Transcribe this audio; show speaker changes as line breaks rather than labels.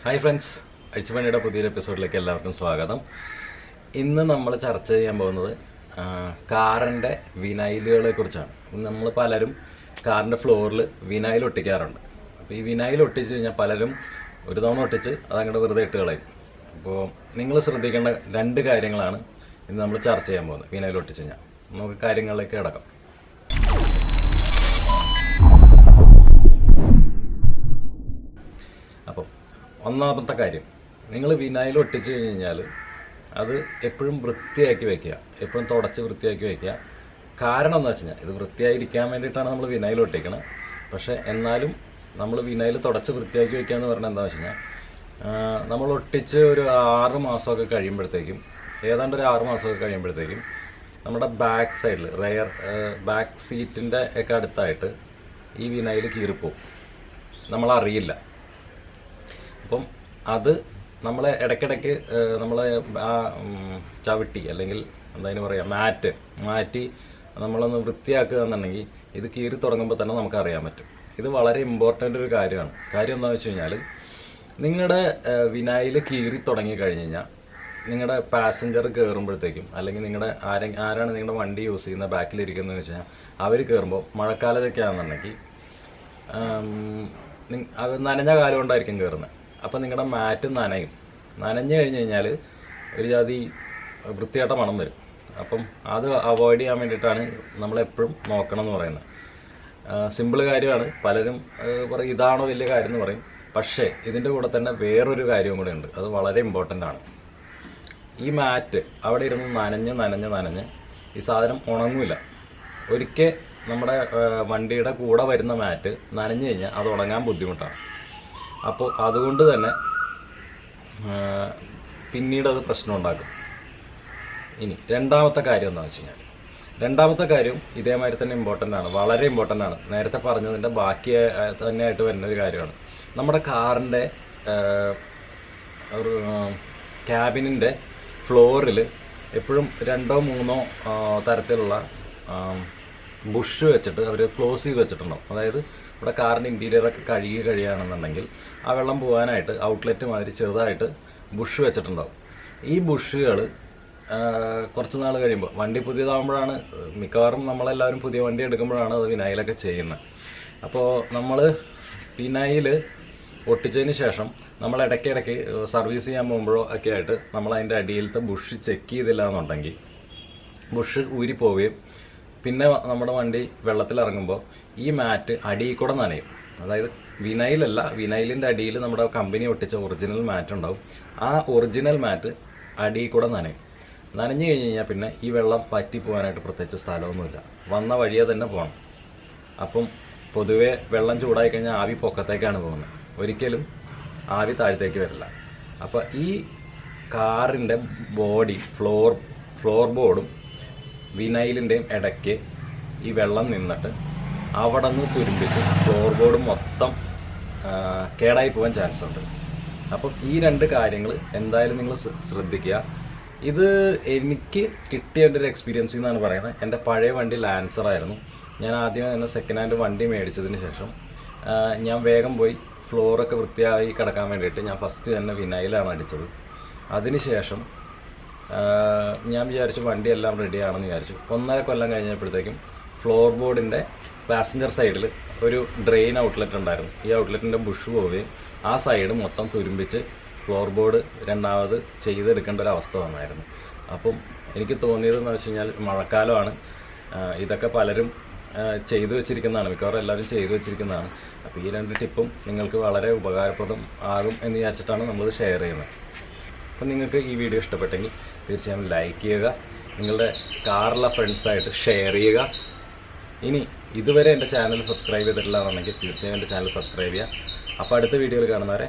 Hi friends, അഴിച്ചുപണിയുടെ പുതിയൊരു എപ്പിസോഡിലേക്ക് എല്ലാവർക്കും സ്വാഗതം. ഇന്ന് നമ്മൾ ചർച്ച ചെയ്യാൻ പോകുന്നത് കാറിൻ്റെ വിനൈലുകളെ കുറിച്ചാണ്. നമ്മൾ പലരും കാറിൻ്റെ ഫ്ലോറിൽ വിനൈൽ ഒട്ടിക്കാറുണ്ട്. അപ്പോൾ ഈ വിനൈൽ ഒട്ടിച്ച് കഴിഞ്ഞാൽ പലരും ഒരു തവണ ഒട്ടിച്ച് അതങ്ങോട്ട് വെറുതെ ഇട്ട് കളയും. അപ്പോൾ നിങ്ങൾ ശ്രദ്ധിക്കേണ്ട രണ്ട് കാര്യങ്ങളാണ് ഇന്ന് നമ്മൾ ചർച്ച ചെയ്യാൻ പോകുന്നത്. വിനൈൽ ഒട്ടിച്ച് കഴിഞ്ഞാൽ നമുക്ക് കാര്യങ്ങളിലേക്ക് കിടക്കാം. അപ്പം ഒന്നാമത്തെ കാര്യം, നിങ്ങൾ വിനൈൽ ഒട്ടിച്ച് കഴിഞ്ഞാൽ അത് എപ്പോഴും വൃത്തിയാക്കി വയ്ക്കുക, എപ്പോഴും തുടച്ച് വൃത്തിയാക്കി വയ്ക്കുക. കാരണം എന്താ വെച്ച് കഴിഞ്ഞാൽ ഇത് വൃത്തിയായിരിക്കാൻ വേണ്ടിയിട്ടാണ് നമ്മൾ വിനൈൽ ഒട്ടിക്കണം. പക്ഷേ എന്നാലും നമ്മൾ വിനൈൽ തുടച്ച് വൃത്തിയാക്കി വയ്ക്കുക എന്ന് പറഞ്ഞാൽ എന്താ വെച്ച് കഴിഞ്ഞാൽ നമ്മൾ ഒട്ടിച്ച് ഒരു 6 മാസമൊക്കെ കഴിയുമ്പോഴത്തേക്കും, ഏതാണ്ട് ഒരു 6 മാസമൊക്കെ കഴിയുമ്പോഴത്തേക്കും നമ്മുടെ ബാക്ക് സൈഡിൽ ബാക്ക് സീറ്റിൻ്റെ ഒക്കെ അടുത്തായിട്ട് ഈ വിനൈൽ കീറിപ്പോവും, നമ്മളറിയില്ല. അപ്പം അത് നമ്മളെ ഇടയ്ക്കിടയ്ക്ക് നമ്മളെ ആ ചവിട്ടി അല്ലെങ്കിൽ എന്തായാലും പറയാം മാറ്റി നമ്മളൊന്ന് വൃത്തിയാക്കുക എന്നുണ്ടെങ്കിൽ ഇത് കീറി തുടങ്ങുമ്പോൾ തന്നെ നമുക്ക് അറിയാൻ പറ്റും. ഇത് വളരെ ഇമ്പോർട്ടൻ്റ് ഒരു കാര്യമാണ്. കാര്യം എന്താണെന്ന് വെച്ച് കഴിഞ്ഞാൽ നിങ്ങളുടെ വിനൈൽ കീറി തുടങ്ങി കഴിഞ്ഞ് കഴിഞ്ഞാൽ നിങ്ങളുടെ പാസഞ്ചർ കയറുമ്പോഴത്തേക്കും, അല്ലെങ്കിൽ നിങ്ങളുടെ ആരാണ് നിങ്ങളുടെ വണ്ടി യൂസ് ചെയ്യുന്ന ബാക്കിലിരിക്കുന്നതെന്ന് വെച്ച് കഴിഞ്ഞാൽ അവർ കയറുമ്പോൾ മഴക്കാലത്തൊക്കെ ആണെന്നുണ്ടെങ്കിൽ അത് നനഞ്ഞ കാലം കൊണ്ടായിരിക്കും കയറുന്നത്. അപ്പം നിങ്ങളുടെ മാറ്റ് നനഞ്ഞു കഴിഞ്ഞ് കഴിഞ്ഞാൽ ഒരു ജാതി വൃത്തിയായിട്ട മണം വരും. അപ്പം അത് അവോയ്ഡ് ചെയ്യാൻ വേണ്ടിയിട്ടാണ് നമ്മളെപ്പോഴും നോക്കണം എന്ന് പറയുന്നത്. സിമ്പിൾ കാര്യമാണ്. പലരും പറയും ഇതാണോ വലിയ കാര്യം എന്ന് പറയും. പക്ഷേ ഇതിൻ്റെ കൂടെ തന്നെ വേറൊരു കാര്യവും കൂടെ ഉണ്ട്, അത് വളരെ ഇമ്പോർട്ടൻ്റ് ആണ്. ഈ മാറ്റ് അവിടെ ഇരുന്ന് നനഞ്ഞ് ഈ സാധനം ഉണങ്ങില്ല. ഒരിക്കൽ നമ്മുടെ വണ്ടിയുടെ കൂടെ വരുന്ന മാറ്റ് നനഞ്ഞു കഴിഞ്ഞാൽ അത് ഉണങ്ങാൻ ബുദ്ധിമുട്ടാണ്. അപ്പോൾ അതുകൊണ്ട് തന്നെ പിന്നീട് അത് പ്രശ്നം ഉണ്ടാക്കും. ഇനി രണ്ടാമത്തെ കാര്യം എന്താണെന്ന് വെച്ച് കഴിഞ്ഞാൽ, രണ്ടാമത്തെ കാര്യം ഇതേമാതിരി തന്നെ ഇമ്പോർട്ടൻ്റ് ആണ്, വളരെ ഇമ്പോർട്ടൻ്റ് ആണ്. നേരത്തെ പറഞ്ഞതിൻ്റെ ബാക്കി തന്നെയായിട്ട് വരുന്ന ഒരു കാര്യമാണ്. നമ്മുടെ കാറിൻ്റെ ഒരു ക്യാബിനിൻ്റെ ഫ്ലോറിൽ എപ്പോഴും 2-3 തരത്തിലുള്ള ബുഷ് വെച്ചിട്ട് അവർ ക്ലോസ് ചെയ്ത് വെച്ചിട്ടുണ്ടാവും. അതായത് ഇവിടെ കാറിൻ്റെ ഇൻറ്റീരിയറൊക്കെ കഴിയുകയാണെന്നുണ്ടെങ്കിൽ ആ വെള്ളം പോകാനായിട്ട് ഔട്ട്ലെറ്റ് മാതിരി ചെറുതായിട്ട് ബുഷ് വെച്ചിട്ടുണ്ടാവും. ഈ ബുഷുകൾ കുറച്ച് നാൾ കഴിയുമ്പോൾ, വണ്ടി പുതിയതാകുമ്പോഴാണ് മിക്കവാറും നമ്മളെല്ലാവരും പുതിയ വണ്ടി എടുക്കുമ്പോഴാണ് അത് വിനൈലൊക്കെ ചെയ്യുന്നത്. അപ്പോൾ നമ്മൾ വിനൈൽ ഒട്ടിച്ചതിന് ശേഷം നമ്മൾ ഇടയ്ക്കിടയ്ക്ക് സർവീസ് ചെയ്യാൻ പോകുമ്പോഴോ ഒക്കെ ആയിട്ട് നമ്മൾ അതിൻ്റെ അടിയിലത്തെ ബുഷ് ചെക്ക് ചെയ്തില്ല എന്നുണ്ടെങ്കിൽ ബുഷ് ഊരിപ്പോവുകയും പിന്നെ നമ്മുടെ വണ്ടി വെള്ളത്തിലിറങ്ങുമ്പോൾ ഈ മാറ്റ് അടിയിൽ കൂടെ നനയും. അതായത് വിനൈലല്ല, വിനൈലിൻ്റെ അടിയിൽ നമ്മുടെ കമ്പനി ഒട്ടിച്ച ഒറിജിനൽ മാറ്റ് ഉണ്ടാവും. ആ ഒറിജിനൽ മാറ്റ് അടിയിൽ കൂടെ നനഞ്ഞു കഴിഞ്ഞ് കഴിഞ്ഞാൽ പിന്നെ ഈ വെള്ളം പറ്റി പോകാനായിട്ട് പ്രത്യേകിച്ച് സ്ഥലമൊന്നുമില്ല, വന്ന വഴിയെ തന്നെ പോകണം. അപ്പം പൊതുവേ വെള്ളം ചൂടായി കഴിഞ്ഞാൽ ആവി പൊക്കത്തേക്കാണ് പോകുന്നത്, ഒരിക്കലും ആവി താഴത്തേക്ക് വരില്ല. അപ്പോൾ ഈ കാറിൻ്റെ ബോഡി ഫ്ലോർ ബോർഡും വിനൈലിൻ്റെയും ഇടയ്ക്ക് ഈ വെള്ളം നിന്നിട്ട് അവിടെ നിന്ന് തുരുമ്പിച്ച് ഫ്ലോർ ബോർഡ് മൊത്തം കേടായി പോകാൻ ചാൻസ് ഉണ്ട്. അപ്പം ഈ രണ്ട് കാര്യങ്ങൾ എന്തായാലും നിങ്ങൾ ശ്രദ്ധിക്കുക. ഇത് എനിക്ക് കിട്ടിയ ഒരു എക്സ്പീരിയൻസ് എന്നാണ് പറയുന്നത്. എൻ്റെ പഴയ വണ്ടി ലാൻസറായിരുന്നു. ഞാൻ ആദ്യം തന്നെ സെക്കൻഡ് ഹാൻഡ് വണ്ടി മേടിച്ചതിന് ശേഷം ഞാൻ വേഗം പോയി ഫ്ലോറൊക്കെ വൃത്തിയായി കിടക്കാൻ വേണ്ടിയിട്ട് ഞാൻ ഫസ്റ്റ് തന്നെ വിനൈലാണ് അടിച്ചത്. അതിനുശേഷം ഞാൻ വിചാരിച്ചു വണ്ടിയെല്ലാം റെഡിയാണെന്ന് വിചാരിച്ചു. 1.5 കൊല്ലം കഴിഞ്ഞപ്പോഴത്തേക്കും ഫ്ലോർ ബോർഡിൻ്റെ പാസഞ്ചർ സൈഡിൽ ഒരു ഡ്രെയിൻ ഔട്ട്ലെറ്റ് ഉണ്ടായിരുന്നു. ഈ ഔട്ട്ലെറ്റിൻ്റെ ബുഷ് പോവുകയും ആ സൈഡ് മൊത്തം തുരുമ്പിച്ച് ഫ്ലോർ ബോർഡ് രണ്ടാമത് ചെയ്തെടുക്കേണ്ട ഒരു അവസ്ഥ വന്നായിരുന്നു. അപ്പം എനിക്ക് തോന്നിയതെന്ന് വെച്ച് കഴിഞ്ഞാൽ മഴക്കാലമാണ്, ഇതൊക്കെ പലരും ചെയ്തു വെച്ചിരിക്കുന്നതാണ്, മിക്കവാറും എല്ലാവരും ചെയ്തു വെച്ചിരിക്കുന്നതാണ്. അപ്പോൾ ഈ 2 ടിപ്പും നിങ്ങൾക്ക് വളരെ ഉപകാരപ്രദം ആകും എന്ന് വിചാരിച്ചിട്ടാണ് നമ്മളിത് ഷെയർ ചെയ്യുന്നത്. അപ്പം നിങ്ങൾക്ക് ഈ വീഡിയോ ഇഷ്ടപ്പെട്ടെങ്കിൽ തീർച്ചയായും ലൈക്ക് ചെയ്യുക, നിങ്ങളുടെ കാറുള്ള ഫ്രണ്ട്സായിട്ട് ഷെയർ ചെയ്യുക. ഇനി ഇതുവരെ എൻ്റെ ചാനൽ സബ്സ്ക്രൈബ് ചെയ്തിട്ടില്ല എന്നുണ്ടെങ്കിൽ തീർച്ചയായും എൻ്റെ ചാനൽ സബ്സ്ക്രൈബ് ചെയ്യുക. അപ്പോൾ അടുത്ത വീഡിയോയിൽ കാണുന്നവരെ